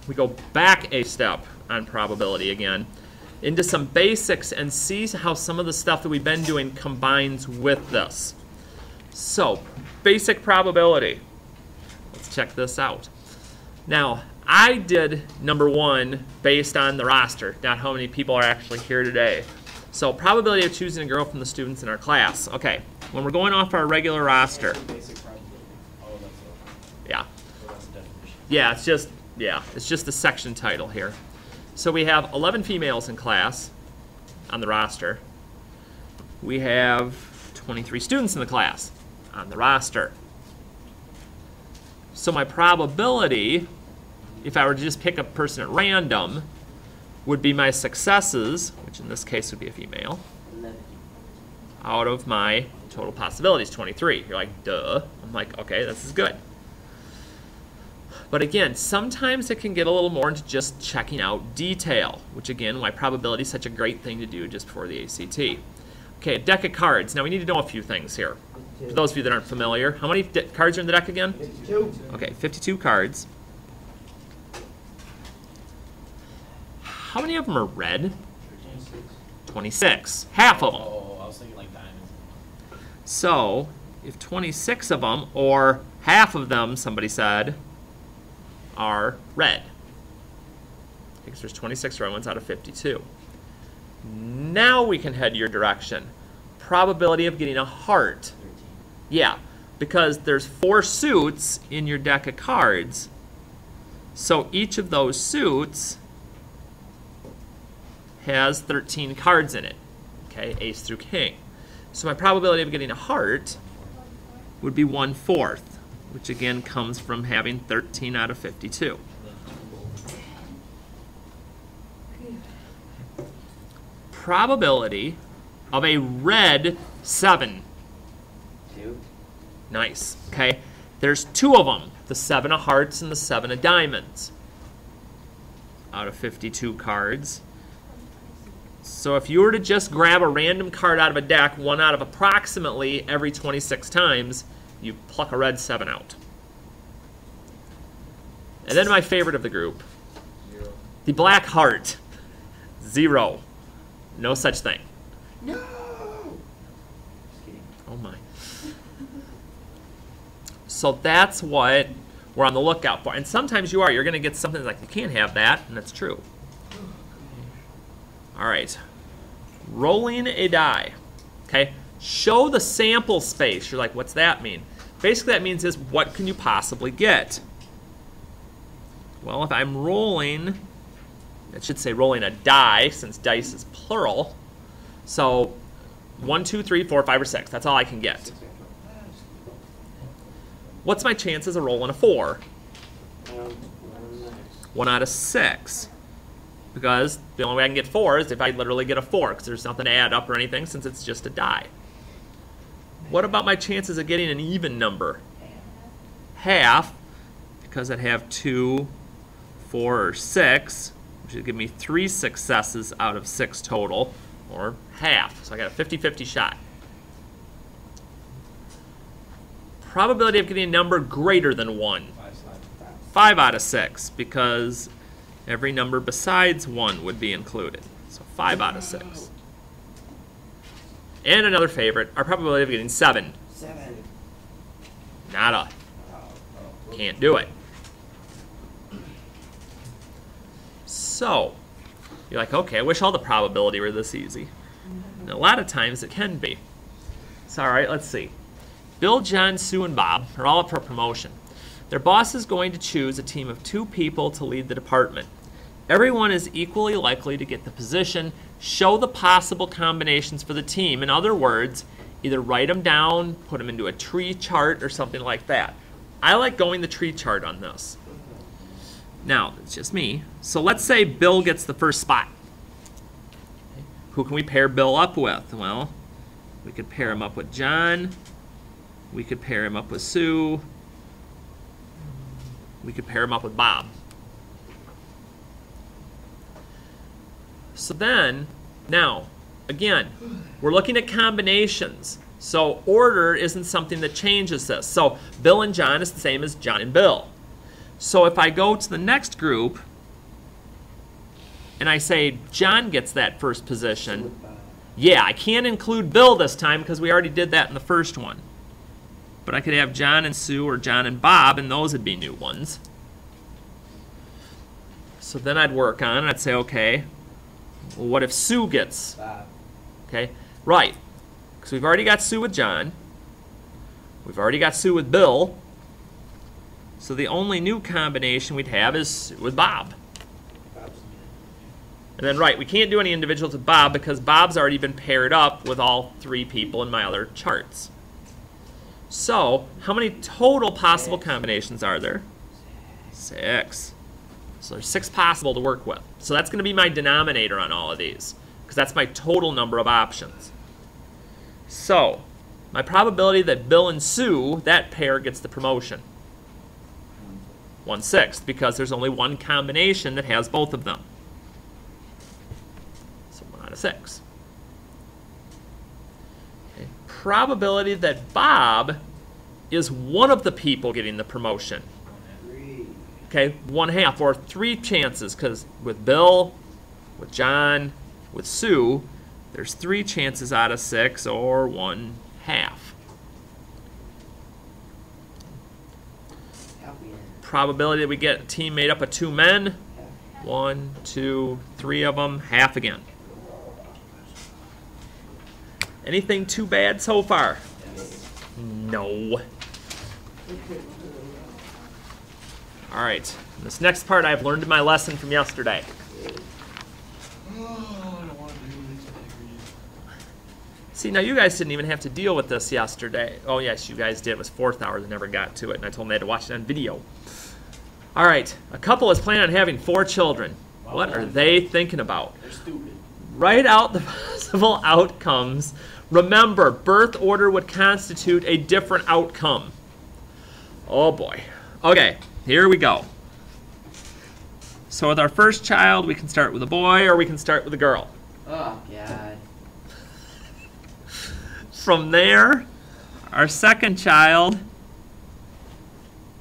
we go back a step on probability again into some basics and see how some of the stuff that we've been doing combines with this. So, basic probability. Let's check this out. Now, I did number 1 based on the roster, not how many people are actually here today. So, probability of choosing a girl from the students in our class. Okay, when we're going off our regular roster. Basic probability. Oh, Yeah. so that's a definition. Yeah, it's just the section title here. So we have 11 females in class on the roster. We have 23 students in the class on the roster. So my probability, if I were to just pick a person at random, would be my successes, which in this case would be a female, out of my total possibilities, 23. You're like, duh. I'm like, okay, this is good. But again, sometimes it can get a little more into just checking out detail, which again, why probability is such a great thing to do just before the ACT. Okay, a deck of cards. Now we need to know a few things here. For those of you that aren't familiar, how many cards are in the deck again? 52. Okay, 52 cards. How many of them are red? 26. Half of them. Oh, I was thinking like diamonds. So, if 26 of them, or half of them, somebody said, are red. Because there's 26 red ones out of 52. Now we can head your direction. Probability of getting a heart. 13. Yeah, because there's 4 suits in your deck of cards. So each of those suits has 13 cards in it. Okay, ace through king. So my probability of getting a heart would be 1/4, which again comes from having 13 out of 52. Probability of a red 7. 2. Nice. Okay, there's 2 of them, the 7 of hearts and the 7 of diamonds out of 52 cards. So if you were to just grab a random card out of a deck, one out of approximately every 26 times, you pluck a red 7 out. And then my favorite of the group, 0. the black heart. 0. No such thing. No! Just kidding. Oh my. So that's what we're on the lookout for. And sometimes you are. You're going to get something like, you can't have that, and that's true. All right. Rolling a die. Okay. Show the sample space. You're like, what's that mean? Basically, that means is what can you possibly get? Well, if I'm rolling, it should say rolling a die, since dice is plural. So 1, 2, 3, 4, 5, or 6. That's all I can get. What's my chances of rolling a 4? 1 out of 6. Because the only way I can get 4 is if I literally get a 4, because there's nothing to add up or anything since it's just a die. What about my chances of getting an even number? Half, because I'd have 2, 4, or 6, which would give me 3 successes out of 6 total, or half. So I got a 50-50 shot. Probability of getting a number greater than 1. 5 out of 6, because every number besides 1 would be included. So 5 out of 6. And another favorite, our probability of getting 7. 7. Nada. Can't do it. So, you're like, okay, I wish all the probability were this easy. And a lot of times it can be. So, all right, let's see. Bill, John, Sue, and Bob are all up for promotion. Their boss is going to choose a team of 2 people to lead the department. Everyone is equally likely to get the position. Show the possible combinations for the team. In other words, either write them down, put them into a tree chart, or something like that. I like going the tree chart on this. Now, it's just me. So let's say Bill gets the first spot. Who can we pair Bill up with? Well, we could pair him up with John. We could pair him up with Sue. We could pair him up with Bob. So then, now, again, we're looking at combinations. So order isn't something that changes this. So Bill and John is the same as John and Bill. So if I go to the next group, and I say John gets that first position, With Bob. yeah, I can't include Bill this time because we already did that in the first one. But I could have John and Sue or John and Bob, and those would be new ones. So then I'd work on it. I'd say, okay, well, what if Sue gets, Bob. okay? Right, because we've already got Sue with John. We've already got Sue with Bill. So the only new combination we'd have is Sue with Bob. Bob's And then, right, we can't do any individuals with Bob because Bob's already been paired up with all 3 people in my other charts. So, how many total possible combinations are there? 6. So there's 6 possible to work with. So that's going to be my denominator on all of these because that's my total number of options. So, my probability that Bill and Sue, that pair, gets the promotion. 1/6 because there's only one combination that has both of them. So 1 out of 6. Okay. Probability that Bob is one of the people getting the promotion. 3. Okay, 1/2 or 3 chances because with Bill, with John, with Sue, there's 3 chances out of 6 or 1/2. Help me in. Probability that we get a team made up of 2 men. Half. 1, 2, 3 of them, half again. Anything too bad so far? No. All right. This next part I've learned in my lesson from yesterday. See, now you guys didn't even have to deal with this yesterday. Oh, yes, you guys did. It was 4th hour. They never got to it, and I told them they had to watch it on video. All right. A couple is planning on having 4 children. What are they thinking about? They're stupid. Write out the possible outcomes. Remember, birth order would constitute a different outcome. Oh, boy. Okay, here we go. So with our first child, we can start with a boy or we can start with a girl. Oh, God. From there, our second child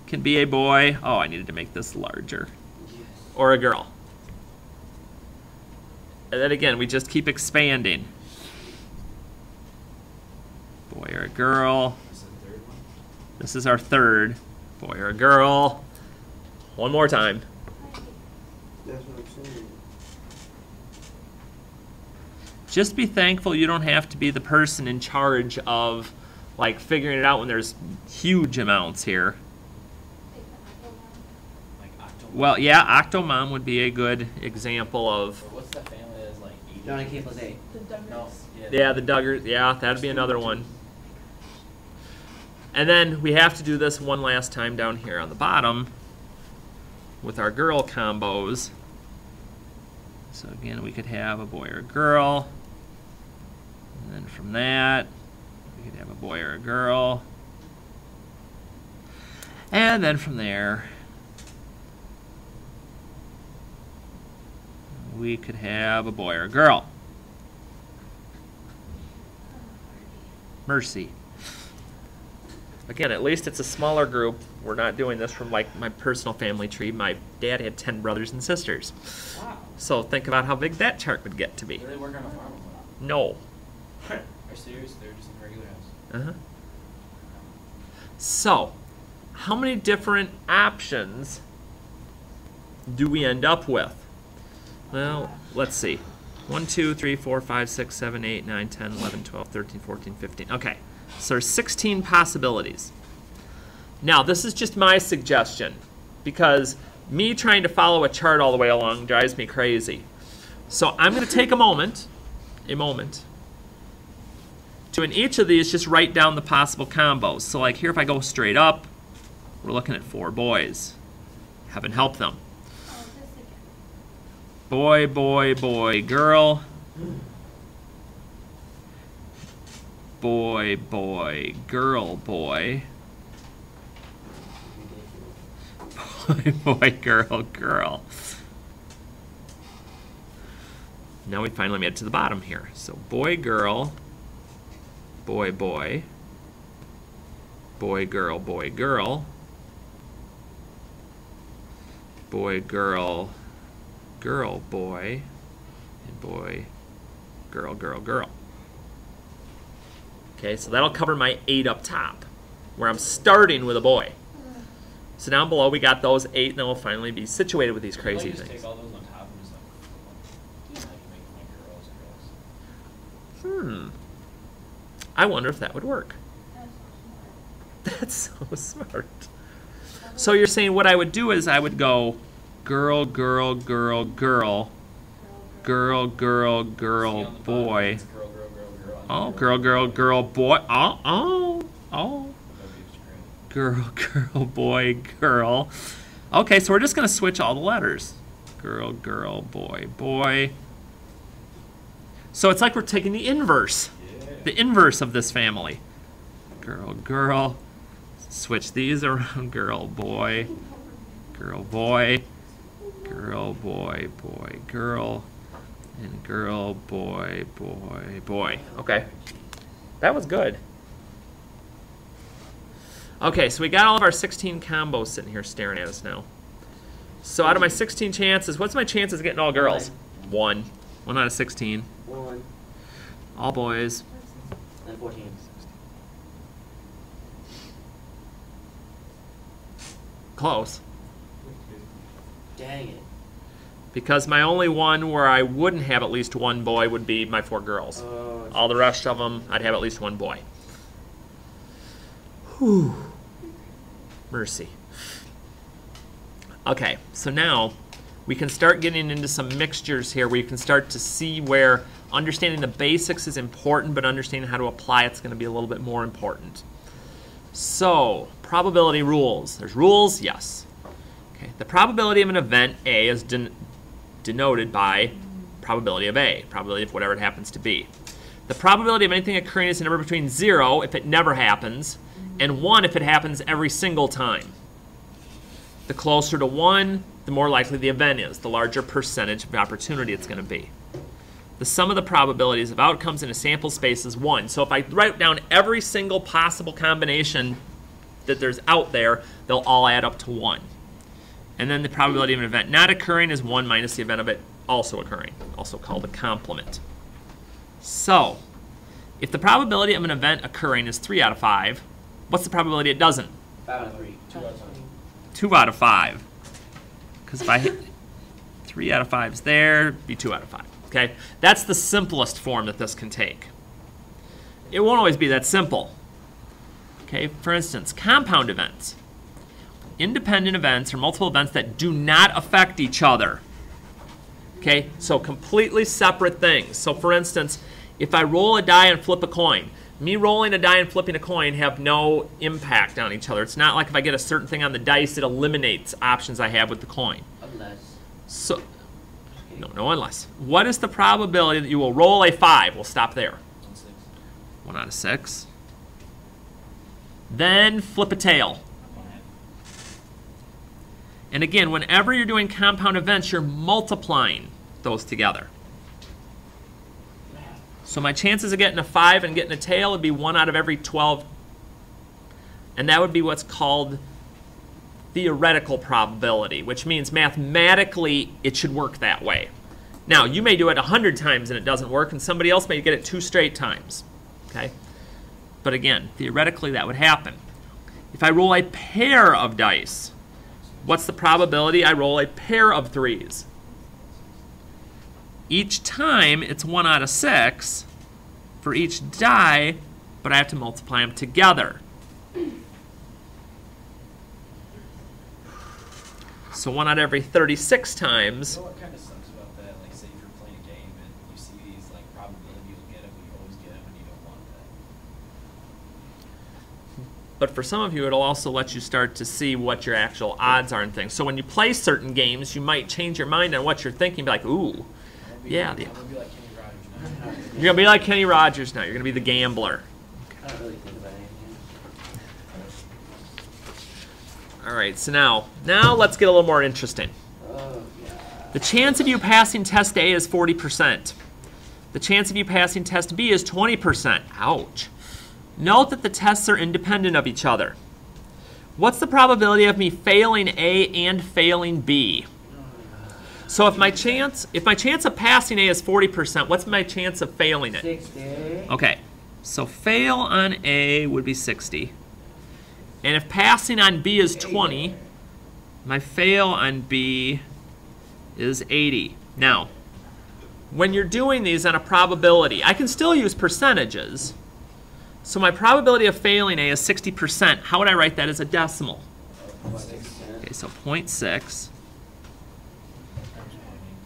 can be a boy. Oh, I needed to make this larger. Yes. Or a girl. And then again, we just keep expanding. Boy or a girl. This is the 3rd one. This is our third. Boy or a girl. One more time. That's what I'm saying. Just be thankful you don't have to be the person in charge of like figuring it out when there's huge amounts here. Like October. Well, yeah, Octomom would be a good example of. Or what's that family that is like 80? Johnny Caple's 8. The Duggars. No. Yeah, the Duggars. Yeah, that'd be another one. And then we have to do this one last time down here on the bottom with our girl combos. So again, we could have a boy or a girl. And then from that, we could have a boy or a girl. And then from there, we could have a boy or a girl. Mercy. Again, at least it's a smaller group. We're not doing this from like my personal family tree. My dad had 10 brothers and sisters. Wow. So think about how big that chart would get to be. Do they work on a farm? No. Are you serious? They're just in a regular house. Uh-huh. So, how many different options do we end up with? Well, let's see. 1, 2, 3, 4, 5, 6, 7, 8, 9, 10, 11, 12, 13, 14, 15. Okay, so there's 16 possibilities. Now, this is just my suggestion because me trying to follow a chart all the way along drives me crazy. So I'm going to take a moment, to in each of these just write down the possible combos. So like here, if I go straight up, we're looking at 4 boys. Heaven help them. Oh, this again. Boy, boy, boy, girl. Boy, boy, girl, boy. Boy, boy, girl, girl. Now we finally made it to the bottom here. So boy, girl, boy, boy, boy, girl, boy, girl, boy, girl, girl, boy, and boy, girl, girl, girl. Okay, so that'll cover my 8 up top, where I'm starting with a boy. So down below we got those 8, and then we'll finally be situated with these crazy just things. take all those on top and just like make my girls. I wonder if that would work. That's so smart. So you're saying what I would do is I would go girl, girl, girl, girl, girl, girl, girl, boy. Oh, girl, girl, girl, boy. Oh. Girl, girl, boy, girl. Okay, so we're just going to switch all the letters. Girl, girl, boy, boy. So it's like we're taking the inverse. The inverse of this family. Girl, girl. Switch these around. Girl, boy. Girl, boy. Girl, boy, boy, girl. And girl, boy, boy, boy. Okay. That was good. Okay, so we got all of our 16 combos sitting here staring at us now. So out of my 16 chances, what's my chances of getting all girls? 1. 1 out of 16. 1. All boys. And 14. Close. Dang it. Because my only one where I wouldn't have at least one boy would be my 4 girls. All the rest of them, I'd have at least one boy. Whew. Mercy. Okay, so now we can start getting into some mixtures here where you can start to see where understanding the basics is important, but understanding how to apply it's going to be a little bit more important. So, probability rules. There's rules, yes. Okay, the probability of an event A is denoted by probability of A, probability of whatever it happens to be. The probability of anything occurring is a number between 0 if it never happens, and 1 if it happens every single time. The closer to 1, the more likely the event is, the larger percentage of opportunity it's going to be. The sum of the probabilities of outcomes in a sample space is 1. So if I write down every single possible combination that there's out there, they'll all add up to 1. And then the probability of an event not occurring is 1 minus the event of it also occurring, also called a complement. So, if the probability of an event occurring is 3 out of 5, what's the probability it doesn't? 5 out of 3. 2 out of 20. 2 out of 5. Because if I hit 3 out of 5 is there, it'd be 2 out of 5. Okay? That's the simplest form that this can take. It won't always be that simple. Okay? For instance, compound events. Independent events are multiple events that do not affect each other. Okay? So completely separate things. So for instance, if I roll a die and flip a coin, me rolling a die and flipping a coin have no impact on each other. It's not like if I get a certain thing on the dice, it eliminates options I have with the coin. Unless. So, no unless. What is the probability that you will roll a 5? We'll stop there. 1 out of 6. Then flip a tail. And again, whenever you're doing compound events, you're multiplying those together. So my chances of getting a 5 and getting a tail would be 1 out of every 12. And that would be what's called theoretical probability, which means mathematically it should work that way. Now, you may do it 100 times and it doesn't work, and somebody else may get it 2 straight times. Okay? But again, theoretically that would happen. If I roll a pair of dice, what's the probability I roll a pair of 3s? Each time it's 1 out of 6 for each die, but I have to multiply them together. So 1 out of every 36 times. You know what kind of sucks about that? Like, say if you're playing a game and you see these like probabilities, you'll get them, but you always get them and you don't want that. But for some of you, it'll also let you start to see what your actual odds are and things. So when you play certain games, you might change your mind on what you're thinking. Be like, ooh, yeah. I'm gonna be like Kenny Rogers now. You're going to be like Kenny Rogers now. You're going to be the gambler. I don't really think about anything. All right, so now let's get a little more interesting. Oh, yeah. The chance of you passing test A is 40%. The chance of you passing test B is 20%. Ouch. Note that the tests are independent of each other. What's the probability of me failing A and failing B? So if my chance of passing A is 40%, what's my chance of failing it? 60. Okay, so fail on A would be 60. And if passing on B is 20, my fail on B is 80. Now, when you're doing these on a probability, I can still use percentages. So my probability of failing A is 60%. How would I write that as a decimal? Okay, so 0.6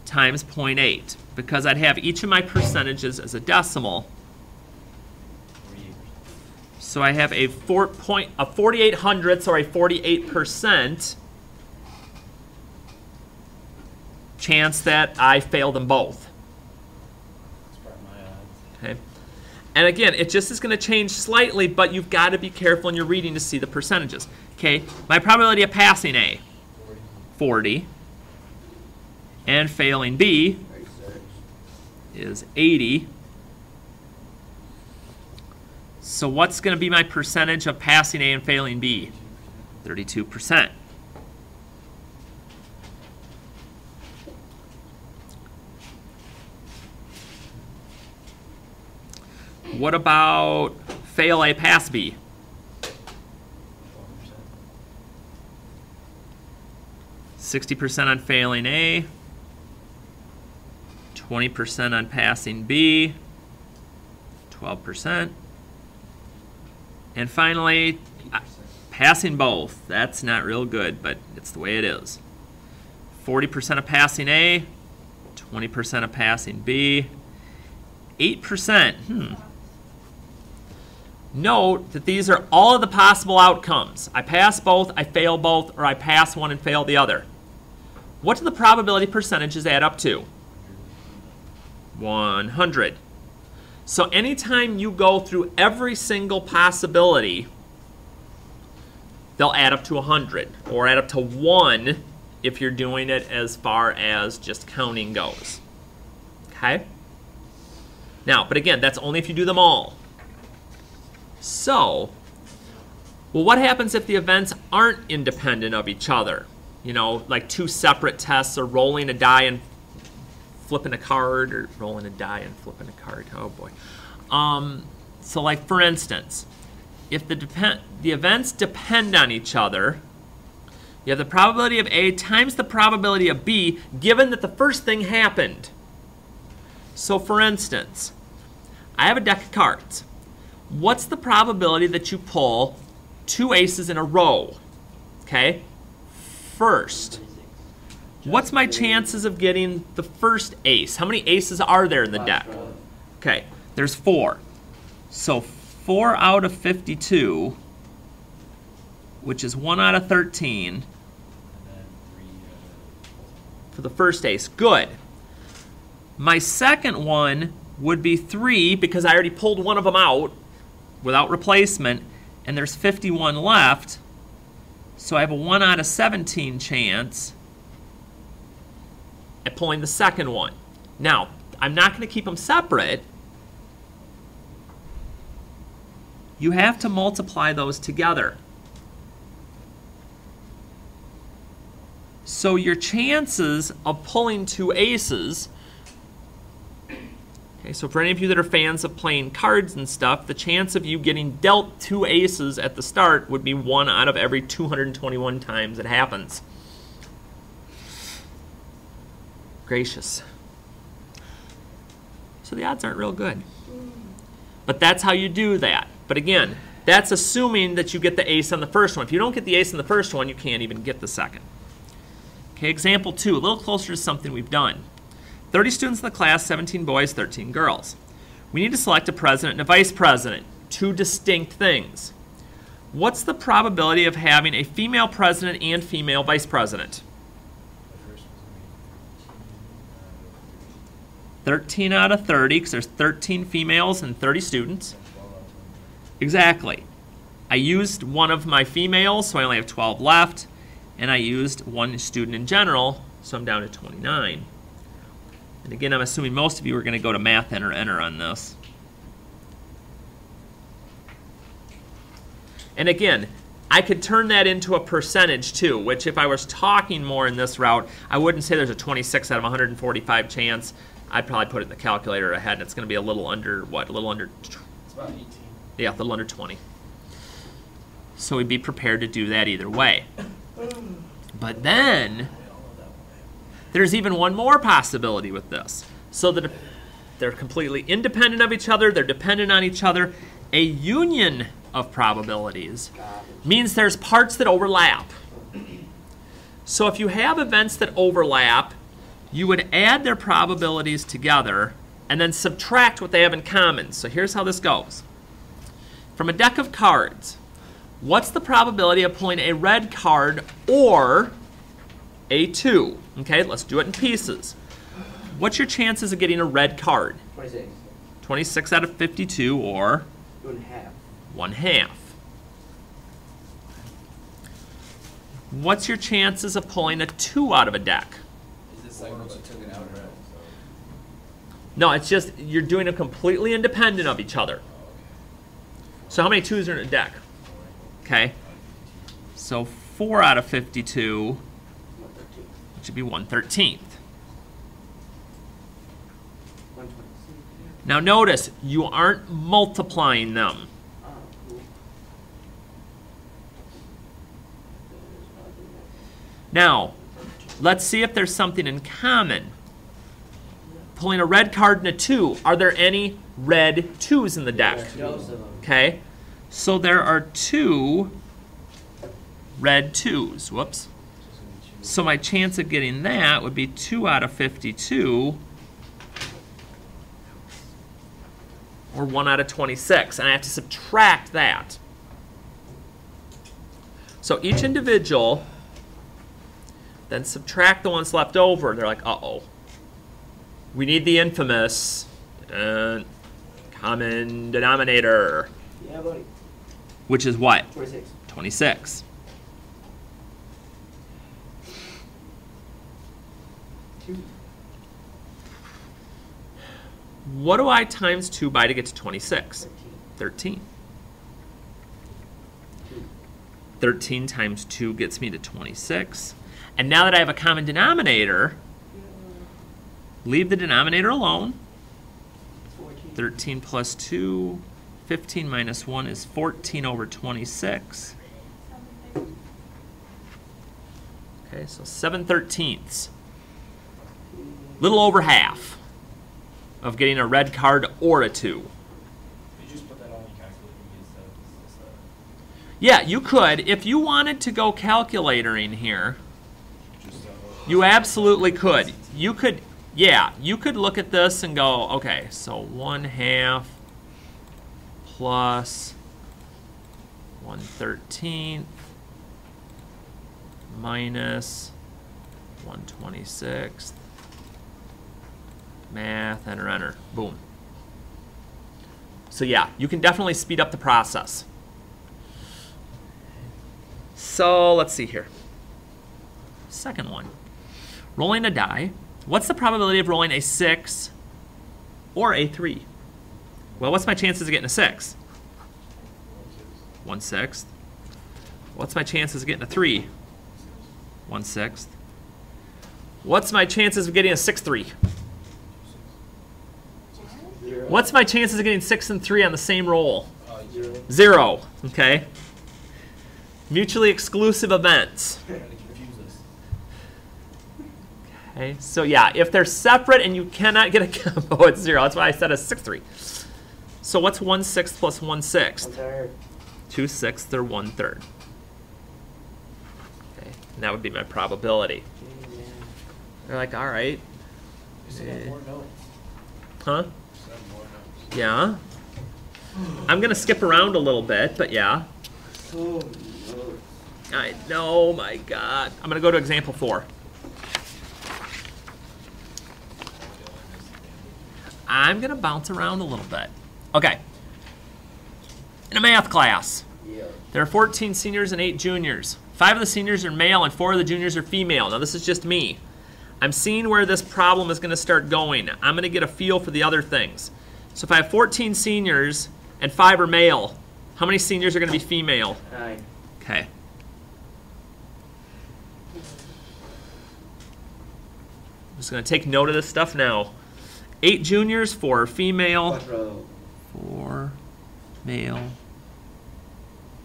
times 0.8. Because I'd have each of my percentages as a decimal. So I have a 4/4800ths or a 48% chance that I fail them both. That's probably my odds. Okay. And again, it just is going to change slightly, but you've got to be careful in your reading to see the percentages. Okay, my probability of passing A, 40, and failing B 36. is 80. So what's going to be my percentage of passing A and failing B? 32%. What about fail A, pass B? 60% on failing A, 20% on passing B, 12%. And finally, passing both. That's not real good, but it's the way it is. 40% of passing A, 20% of passing B, 8%. Note that these are all of the possible outcomes. I pass both, I fail both, or I pass one and fail the other. What do the probability percentages add up to? 100. So anytime you go through every single possibility, they'll add up to 100, or add up to 1 if you're doing it as far as just counting goes. Okay? Now, but again, that's only if you do them all. So, well, what happens if the events aren't independent of each other? You know, like two separate tests, or rolling a die and flipping a card, or rolling a die and flipping a card. Oh boy. So like for instance, if the events depend on each other, you have the probability of A times the probability of B, given that the first thing happened. So for instance, I have a deck of cards. What's the probability that you pull 2 aces in a row? Okay? First, what's my chances of getting the first ace? How many aces are there in the deck? Okay, there's 4. So 4 out of 52, which is 1 out of 13 And then 3 for the first ace. Good. My second one would be 3 because I already pulled one of them out without replacement, and there's 51 left. So I have a 1 out of 17 chance at pulling the second one. Now, I'm not going to keep them separate. You have to multiply those together. So your chances of pulling 2 aces, okay, so for any of you that are fans of playing cards and stuff, the chance of you getting dealt 2 aces at the start would be 1 out of every 221 times it happens. Gracious. So the odds aren't real good. But that's how you do that. But again, that's assuming that you get the ace on the first one. If you don't get the ace on the first one, you can't even get the second. Okay, example 2, a little closer to something we've done. 30 students in the class, 17 boys, 13 girls. We need to select a president and a vice president, 2 distinct things. What's the probability of having a female president and female vice president? The first one's going to be 13 out of 30, because there's 13 females and 30 students. 12 out of 20. Exactly. I used one of my females, so I only have 12 left, and I used one student in general, so I'm down to 29. And again, I'm assuming most of you are going to go to Math Enter on this. And again, I could turn that into a percentage too, which if I was talking more in this route, I wouldn't say there's a 26 out of 145 chance. I'd probably put it in the calculator ahead, and it's going to be a little under, what, a little under... It's about 18. Yeah, a little under 20. So we'd be prepared to do that either way. But then, there's even one more possibility with this. So that they're completely independent of each other, they're dependent on each other. A union of probabilities means there's parts that overlap. So if you have events that overlap, you would add their probabilities together and then subtract what they have in common. So here's how this goes. From a deck of cards, what's the probability of pulling a red card or a 2? Okay, let's do it in pieces. What's your chances of getting a red card? 26. 26 out of 52 or 2.5. 1/2. What's your chances of pulling a 2 out of a deck? Is this like once you took it out, right? No, it's just you're doing them completely independent of each other. So how many 2s are in a deck? Okay. So 4 out of 52, 113. which would be 1/13. 126. Now notice, you aren't multiplying them. Oh, cool. Now, let's see if there's something in common. Pulling a red card and a 2. Are there any red 2s in the deck? Most of them. Okay. So there are 2 red 2s. Whoops. So my chance of getting that would be 2 out of 52 or 1 out of 26. And I have to subtract that. So each individual then subtract the ones left over. They're like, uh-oh. We need the infamous common denominator, Yeah, buddy. which is what? 26. 26. What do I times 2 by to get to 26? 13. 13 times 2 gets me to 26. And now that I have a common denominator, leave the denominator alone. 14. 13 plus 2, 15 minus 1 is 14 over 26. Okay, so 7/13. Little over half of getting a red card or a 2. You just put that on your calculator instead of Yeah, you could. If you wanted to go calculatoring here, you absolutely could. You could, yeah, you could look at this and go, okay, so 1/2 plus 1/13 minus 1/26. Math, enter. Boom. So yeah, you can definitely speed up the process. So let's see here. Second one. Rolling a die. What's the probability of rolling a 6 or a 3? Well, what's my chances of getting a 6? 1/6. What's my chances of getting a 3? 1/6. What's my chances of getting a 6/3? 0. What's my chances of getting 6 and 3 on the same roll? 0. 0. Okay. Mutually exclusive events. trying to confuse us. Okay. So yeah, if they're separate and you cannot get a combo, it's 0. That's why I said a 6/3. So what's 1/6 plus 1/6? 1/3. 2/6 or 1/3. Okay. And that would be my probability. Amen. They're like, all right. You still have more notes. Huh? You still have more notes. Yeah. I'm going to skip around a little bit, but yeah. So no. I know, my God. I'm going to go to example 4. I'm going to bounce around a little bit. Okay. In a math class, Yeah. there are 14 seniors and 8 juniors. 5 of the seniors are male and 4 of the juniors are female. Now, this is just me. I'm seeing where this problem is going to start going. I'm going to get a feel for the other things. So if I have 14 seniors and 5 are male, how many seniors are going to be female? 9. Okay. I'm just going to take note of this stuff now. 8 juniors, 4 female, Quattro. 4 male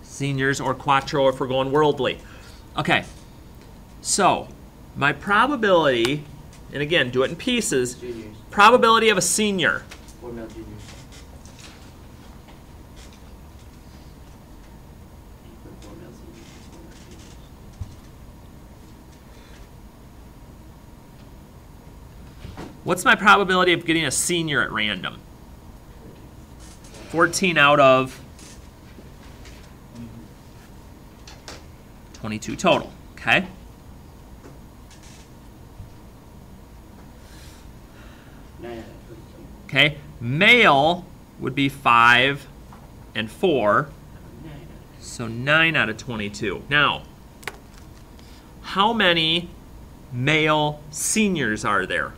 seniors, or quattro if we're going worldly. Okay. So, my probability, and again, do it in pieces. Juniors. Probability of a senior. 4 male juniors. 4 male seniors. 4 male juniors. What's my probability of getting a senior at random? 14 out of 22 total. Okay. Okay. Male would be 5 and 4. So 9 out of 22. Now, how many male seniors are there?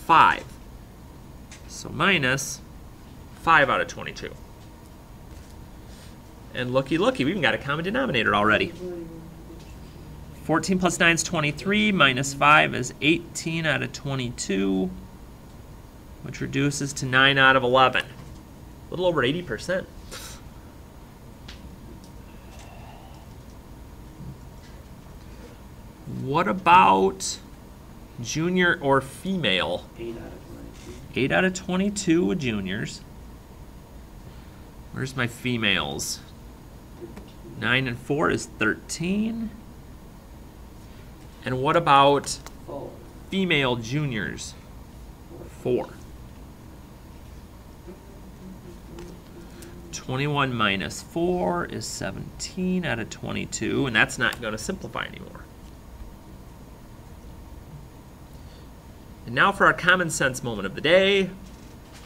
5. So minus 5 out of 22. And looky, looky, we even got a common denominator already. 14 plus 9 is 23, minus 5 is 18 out of 22, which reduces to 9 out of 11. A little over 80%. What about junior or female? 8 out of 22. 8 out of 22 with juniors. Where's my females? 9 and 4 is 13. And what about 4. female juniors? 4. 21 minus 4 is 17 out of 22, and that's not going to simplify anymore. And now for our common sense moment of the day.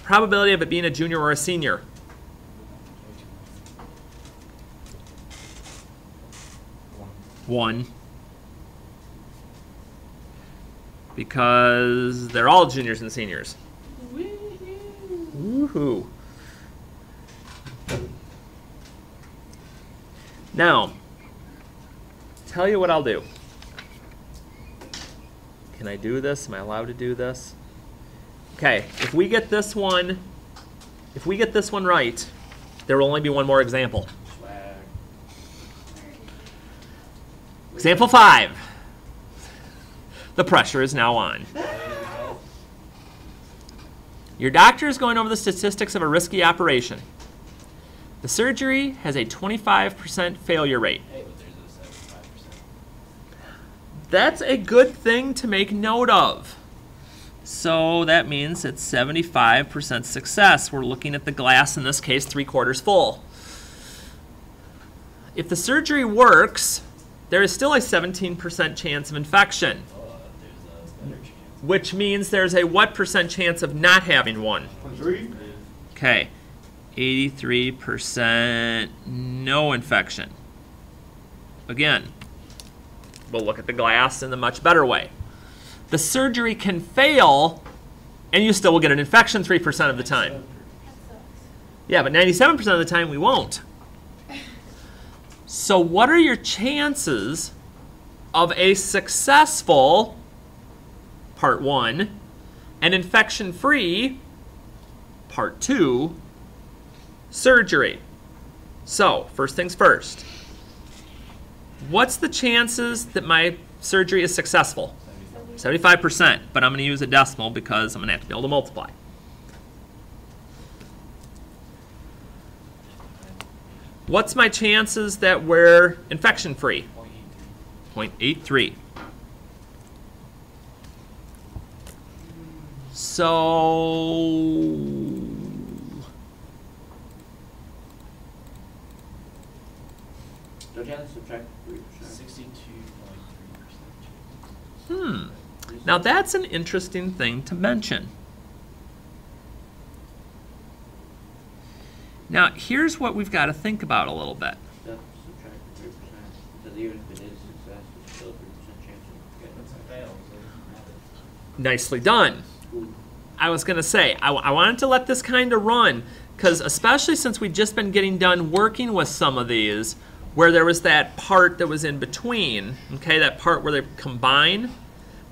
Probability of it being a junior or a senior. One. Because they're all juniors and seniors. Woohoo. Now, tell you what I'll do. Can I do this? Am I allowed to do this? Okay, if we get this one right, there will only be one more example. Swag. Example 5. The pressure is now on. Your doctor is going over the statistics of a risky operation. The surgery has a 25% failure rate. Hey, but there's a 75%. That's a good thing to make note of. So that means it's 75% success. We're looking at the glass, in this case, 3/4 full. If the surgery works, there is still a 17% chance of infection, There's a better chance. which means there's a what % chance of not having one? 3. Okay, 83% no infection. Again, we'll look at the glass in the much better way. The surgery can fail, and you still will get an infection 3% of the time. Yeah, but 97% of the time we won't. So what are your chances of a successful, part 1, and infection-free, part 2, surgery? So, first things first. What's the chances that my surgery is successful? 75%, but I'm going to use a decimal because I'm going to have to be able to multiply. What's my chances that we're infection-free? 0.83. So Don't you have to subtract 3%? 62.3%. Now that's an interesting thing to mention. Now here's what we've got to think about a little bit. You have to subtract 3%. Because even if it is success, it's still a 3% chance of getting It's a infected. fail, so it doesn't matter. Nicely done. Ooh. I was going to say, I wanted to let this kind of run, because especially since we've just been getting done working with some of these, where there was that part that was in between, okay, that part where they combine.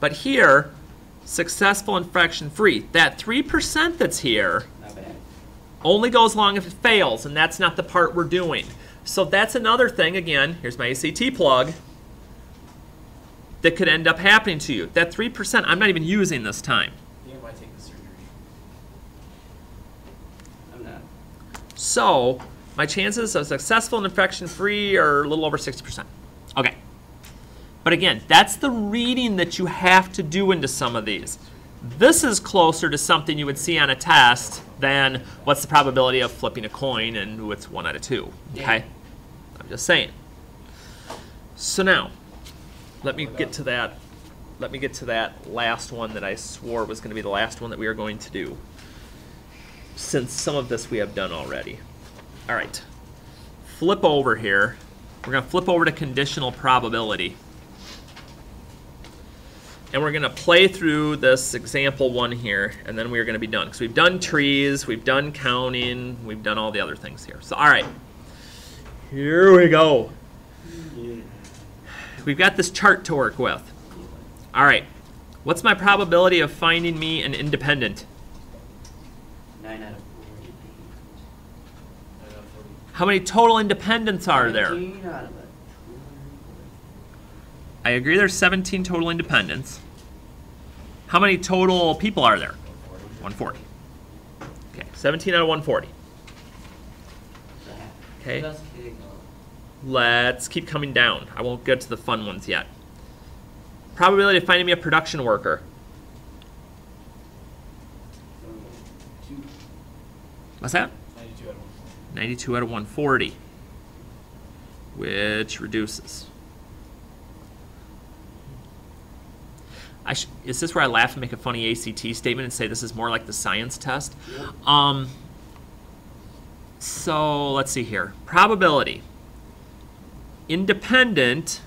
But here, successful and fraction-free, that 3% that's here Not bad. only goes along if it fails, and that's not the part we're doing. So that's another thing, again, here's my ACT plug, that could end up happening to you. That 3% I'm not even using this time. You might take the surgery. I'm not. So my chances of successful and infection-free are a little over 60%. Okay. But again, that's the reading that you have to do into some of these. This is closer to something you would see on a test than what's the probability of flipping a coin and ooh, it's 1 out of 2. Okay? I'm just saying. So now, let me get to that. Let me get to that last one that I swore was going to be the last one that we are going to do, since some of this we have done already. All right. Flip over here. We're going to flip over to conditional probability. And we're going to play through this example one here, and then we're going to be done. Because we've done trees, we've done counting, we've done all the other things here. So, all right. Here we go. We've got this chart to work with. All right. What's my probability of finding me an independent? 9 out of 40. How many total independents are there? 17 out of it. I agree there's 17 total independents. How many total people are there? 140. Okay, 17 out of 140. Okay. Just kidding. Let's keep coming down. I won't get to the fun ones yet. Probability of finding me a production worker. 2. What's that? 92 out of 140. 92 out of 140. Which reduces. Is this where I laugh and make a funny ACT statement and say this is more like the science test? Yep. So let's see here. Probability. Independent,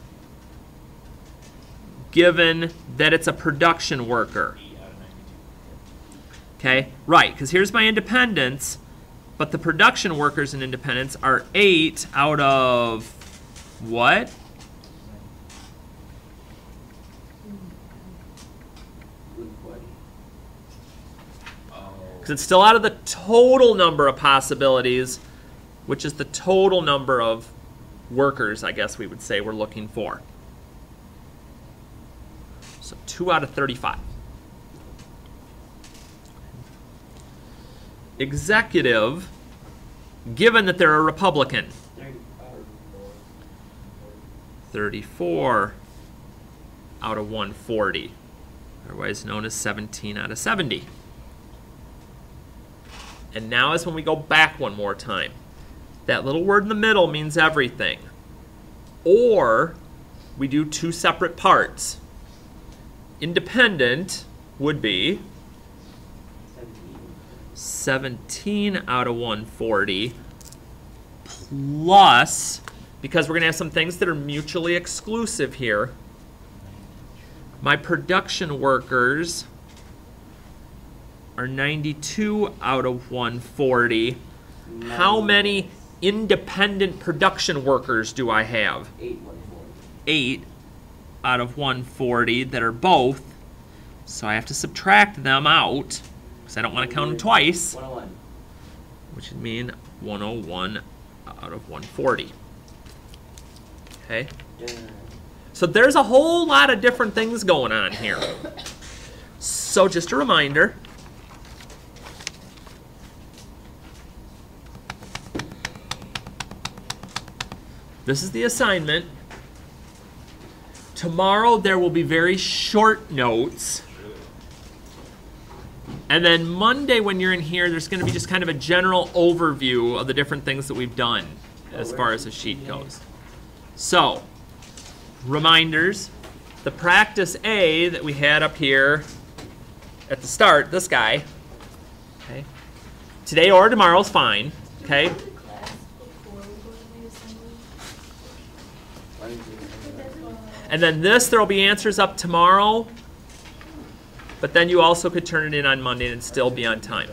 given that it's a production worker. 8 out of 92. Okay, right, because here's my independence, but the production workers and independents are 8 out of what? Because it's still out of the total number of possibilities, which is the total number of workers, I guess we would say, we're looking for. So 2 out of 35. Executive, given that they're a Republican. 34 out of 140, otherwise known as 17 out of 70. And now is when we go back one more time. That little word in the middle means everything. Or we do 2 separate parts. Independent would be 17 out of 140 plus, because we're going to have some things that are mutually exclusive here, my production workers are 92 out of 140. How many independent production workers do I have? 8 out of 140 that are both. So I have to subtract them out because I don't want to count them twice, 101. which would mean 101 out of 140. Okay? So there's a whole lot of different things going on here. So just a reminder, this is the assignment. Tomorrow there will be very short notes. And then Monday when you're in here, there's going to be just kind of a general overview of the different things that we've done as far as the sheet goes. So, reminders. The practice A that we had up here at the start, this guy. Okay. Today or tomorrow is fine. Okay. And then this, there will be answers up tomorrow, but then you also could turn it in on Monday and still be on time.